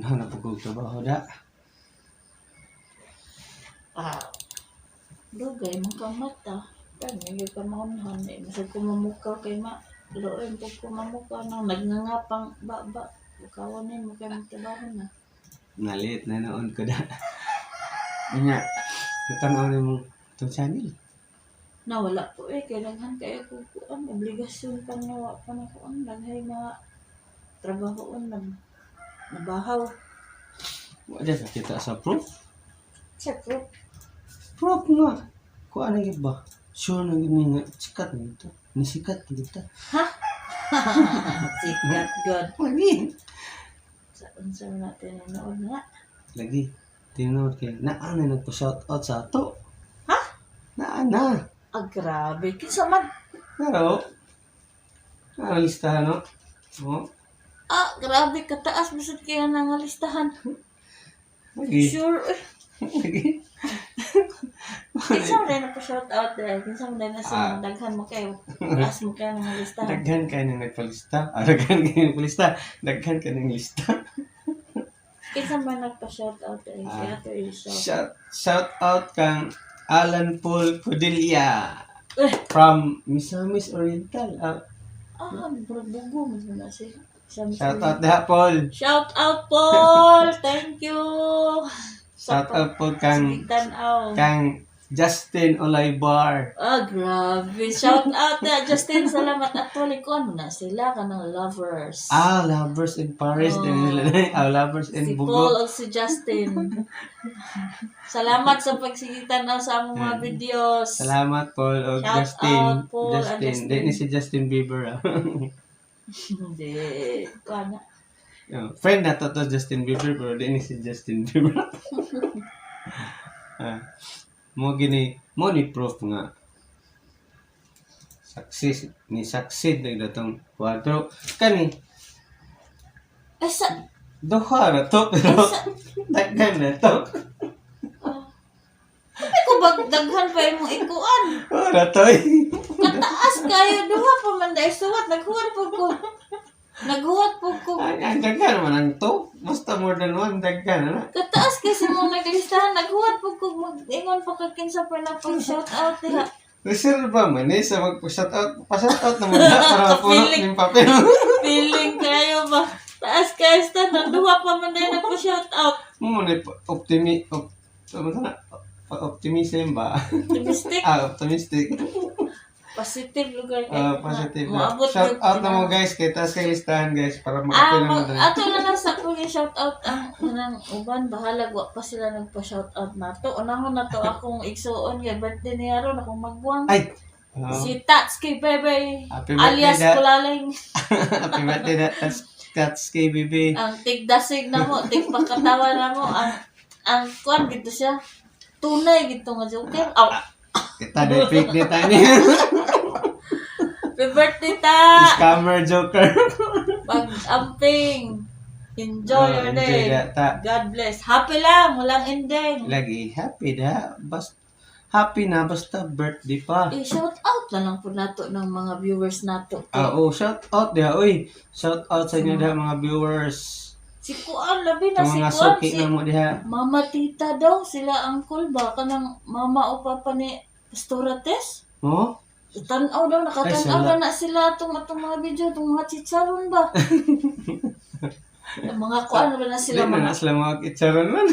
Ano na pagod trabaho da? Dugay mo ka mata. Kanya ka maunhan eh. Masag ko mamukaw kay loen po ko mamukaw nang nagnangapang baba. Bukawanin mo kayo magtrabaho na. Nalit na noon ko da. Nga, natanaw na mo itong channel. Nawala po eh. Kailangan kayo kukuan. Obligasyon pang nawa pa na kuan. Laghay mga trabahoon na nabahaw. Wala ka kita sa proof. Sa proof. Proof nga. Kung ano yung ba? Sure na yun nga. Sikat na ito. Nisikat na ito. Ha? Sikat God. Lagi. Saan natin nanood nga? Lagi. Tinawad kayo. Naana nagpa-shoutout sa ato. Ha? Naana. Grabe. Kinsa man. Pero, listahan no? Oh. Grabe. Kataas. Bisod kaya nangalistahan. Lagi. Sure. Lagi. Kinsa mo rin na shout out dahil. Kinsa mo rin na sa daghan mo kayo. Taas mo kaya nangalistahan. Daghan kayo nang nagpalista. Daghan kayo nang nagpalista. Daghan kayo nang lista. Kinsa mo nagpa-shout out dahil. Kaya ito yung Shout out kang Alan Paul Codilla Eh. from Misamis Oriental. Bugo mo na siya. Shout out na Paul. Shout out, Paul! Thank you! Shout out po kang Tanaw. Justin Olaybar. Grabe. Shout out na, Justin. Salamat at tuloy ko. Ano na sila ka ng lovers. Lovers in Paris. Oh. Din nila lovers in Si Bugo. Paul o si Justin. Salamat sa pagsigitan na sa among mga videos. Salamat Paul o Shout Justin. out, Paul and Justin. Hindi ni si Justin Bieber. Hindi. Kaya Friend na to Justin Bieber pero di ni si Justin Bieber. Mo ni proof nga succeed na datong kwadro kani duha na to pero daghan na to. Ako daghan pa yung ikuan. Na to Kataas kayo. Duha pa man dahil suwat. Naghuwat po ko. ang daghan man ang to basta more than one daghan na. Kataas kasi mo naglistahan. Naghuwat po ko. Mag-ingon pa kakinsa pa na pang shout out niya. Reserve ba man sa magpa-shoutout naman na para mapuno ng papel. Feeling kayo ba? Taas kayo stand. Duha pa man dahil nagpa-shout out. Mo na optimism ba? Optimistic. Optimistic. Positive lugar kayo. Positive. Maabot Shout yun. out na mo guys, kay taas kay listahan guys para makapil naman tayo. Ato na lang sa kong shout out ang nang uban bahala wa pa sila nagpa-shout out nato. Unahon na to akong igsuon kay birthday ni Aron akong magbuwang. Ay. Si Tatsuki Bebe Happy birthday, alias Dad. Kulaling. Happy birthday na Cats kay Bibi. Ang tigdasig na mo, tigpakatawa na mo ang kuan gito siya. Tunay gito nga joker. Kita na fake dita niya. Happy birthday ta. Scammer joker. Pag-amping. Enjoy your day. God bless. Happy lang, walang ending. Lagi happy basta birthday pa. Shout out na lang po nato ng mga viewers nato. Shout out dia oy. Shout out sa inyo diha mga viewers. Si Kuan, labi na Sa si mga Kuan. suki na mo diha. Mama Tita daw, sila uncle ba? Kanang mama o papa ni Pastora Tess? Oh? Tanaw daw, nakatanaw Ay, na sila itong mga video, itong mga chicharon ba? Mga Kuan ba na sila Di na mga... sila mga kitsaron man.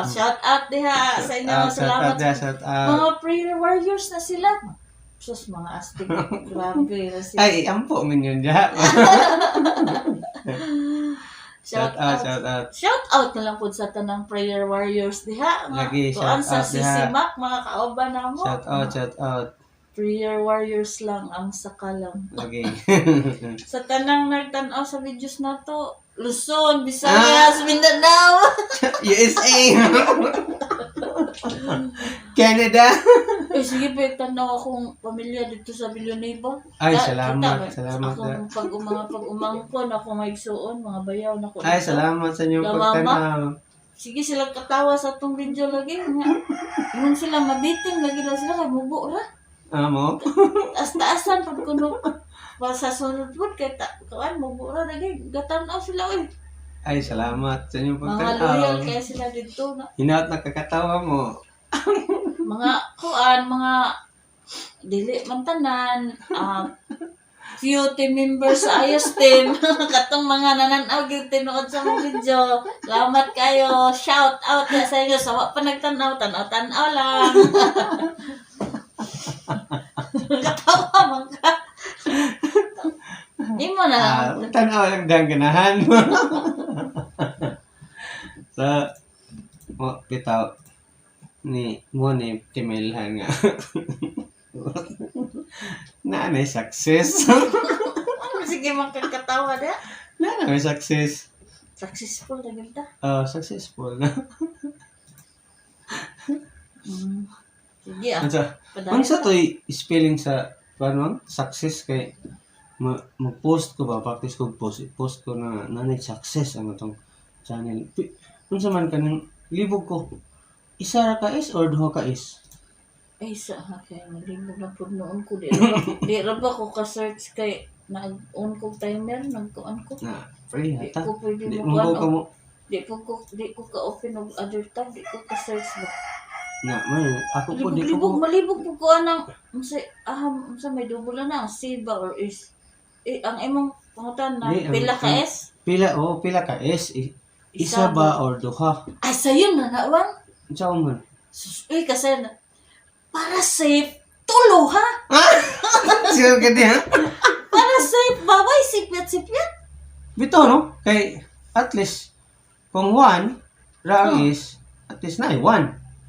Shout out diha sa inyo. Salamat. Shout out. Mga prayer warriors na sila. Sus, mga astig. Grabe na sila. Ay, ampo min yun diha. Shout out. Shout out na lang po sa tanang prayer warriors diha. Lagi, Kuan shout sa out diha. Sisimak, mga kauban na mo. Shout out. Prayer warriors lang ang sakalam. Lagi. Sa tanang nagtanaw sa videos na to, Luzon, Visayas, Mindanao. USA. Canada. Sige pa, tanaw akong pamilya dito sa Villanueva. Ay, salamat. Salamat. Akong pag-umangkon, ako maigsuon, mga bayaw na ko. Ay, salamat sa inyong Mama. pagtanaw. Sige sila katawa sa tong video lagi. Yung sila mabiting, lagi lang sila kay mubo ra. Amo? Taas-taasan, pag kuno. pa sa sunod po, kaya kuan mo, mura na gatanaw sila, uy. Ay, salamat sa inyong Mga loyal pagtanaw. kaya sila dito na. Hinaot nakakatawa mo. Mga kuan, mga dili man tanan, few team members sa ayos team, katong mga nananaw yung tinuod sa mga video. Salamat kayo, shout out na sa inyo. Sawa pa nagtanaw, tanaw lang. Katawa man ka. Di mo na lang. Tanaw lang dang ganahan. Sa bitaw ni Timelhan nga. Nanay success. Sige man kang katawa na. Nanay success. Successful na ganda. Successful na. Sige Unsa to'y spelling sa paano success kay mag-post ko ba, practice ko post ko na nanay success ang atong channel. Unsa man kanang libog ko, isa ra ka is or duha ka is? Ay, sa kaya malibog na po noon ko. Di ra ba ko ka-search kay nag-on ko timer, nag-on ko. Na, free Di hata. ko pwede Di mo mo ka mo. Di ko ka-open of other tab. Di ko ka-search ba. Na, may, ako po, di ko po. Malibog po ko anang, sa may double na, C ba or is? Ang imong pangutan na, Di, pila ka S? Pila ka is? Isa ba or duha? Ay, sa'yo na nawang. Unsa man? Uy, kasi na, para safe, tulo ha? Sure ka di ha? Para safe, babay, sipyat. Bito no? Kay, at least, kung 1, rang is, at least na 1.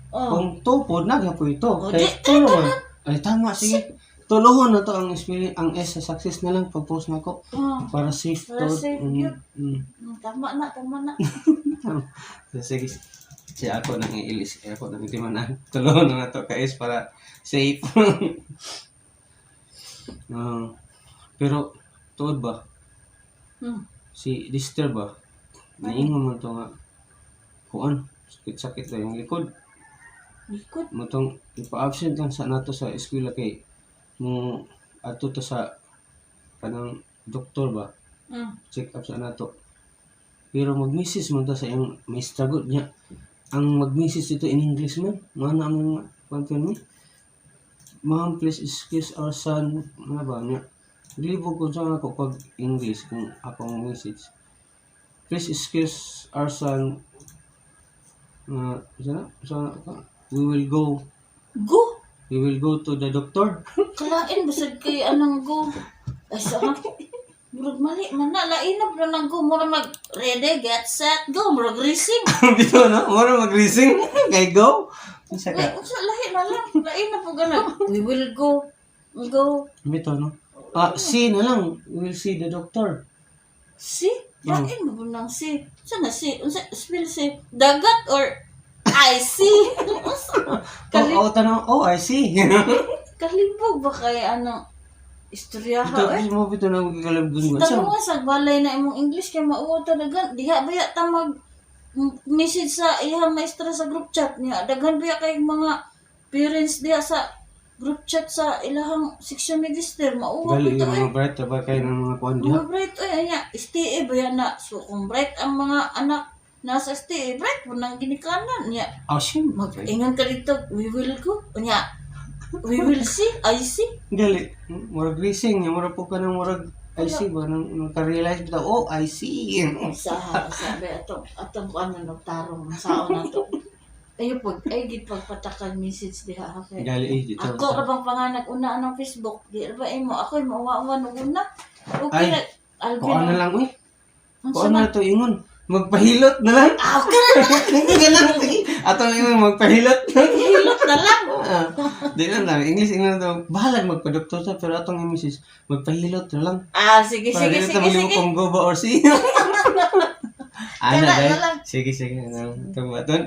Kung 2 po, nagyapo ito. Kay, tulo man. Ay, tama, sige. Tulohon na to ang spelling, ang S sa success na lang pag-post na ko. Para safe to. Para safe yun. Tama na. Sige. Siya ako nang iilis. Ako nang itimanan. Tulohon na to ka S para safe. Pero, tuod ba? Si Lister ba? Naingon mo to nga. Kuan? Sakit-sakit lang yung likod. Likod? Matong ipa-absent lang sa nato sa eskwela kay mo ato to sa kanang doktor ba check up sa nato pero mag-message man ta sa iyang may struggle niya ang mag-message dito in English man mana ang konten ni ma'am please excuse our son ano ba niya libog ko sa ako pag English kung akong message please excuse our son we will go to the doctor. Kalain, basag kay anang go. Ay, saan? Murag mali, mana, lainap na nang go. Murag ready, get set, go. Murag racing. Bito no? Mura mag-racing. Kay go. Unsa Wait, ka? lahi na lang. Lainap po ganun. We will go. Go. Bito no? C na lang. We will see the doctor. Si? Lain mo po nang si. Saan na si? Unsa, spell si. Dagat or I see. I see. Kalibog ba kay ano? Istorya ha eh. Ito mo bito na magkakalabdun mo. Tanong nga sa balay na imong English kay mauwa talaga. Diha ba ta mag message sa iyang maestra sa group chat niya. Daghan ba kay mga parents diha sa group chat sa ilahang section register. Mauwa Gali ito yung mga bright ba kayo ng mga kuhan diha? Mga bright anya. STA ba yan na? So kung bright ang mga anak nasa STA, bright po nang ginikanan niya. Sim. Mag-ingan ka dito, we will go. Anya, we will see, I see. Gali. Murag racing. Murag po ka ng murag I see ba? Nang ka-realize bitaw, I see. Sabi, atong ano, nagtarong, masaon na to. Ayun po, ay gipagpatakag message diha. Okay. Gali dito. Ako rabang panganak una ng Facebook. Di ba mo, ako yung mauwa-uwa nung una. Okay Ay, na, Alvin. kuha na lang, uy. Ang Kuha sama. na to ingon. Magpahilot na lang. Okay na. Atong ingon magpahilot. Hilot na lang. Di lang lang. English ingon daw. Bahala magpa-doktor sa pero atong yung misis. Magpahilot na lang. Sige. Para dito tamo kung go ba or si. Ana Kala dai. na lang. Sige. Tama ton.